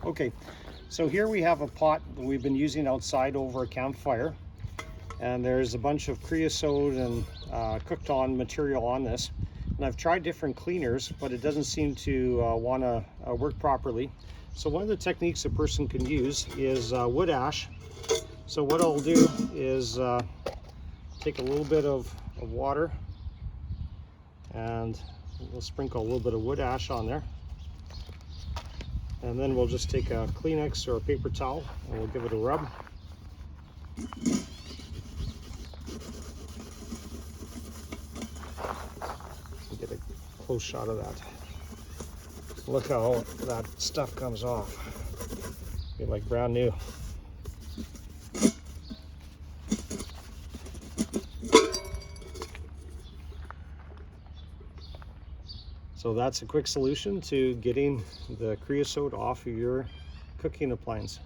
Okay, so here we have a pot that we've been using outside over a campfire, and there's a bunch of creosote and cooked on material on this. And I've tried different cleaners, but it doesn't seem to want to work properly. So one of the techniques a person can use is wood ash. So what I'll do is take a little bit of water, and we'll sprinkle a little bit of wood ash on there. And then we'll just take a Kleenex or a paper towel and we'll give it a rub. Get a close shot of that. Look how that stuff comes off. Be like brand new. So that's a quick solution to getting the creosote off of your cooking appliance.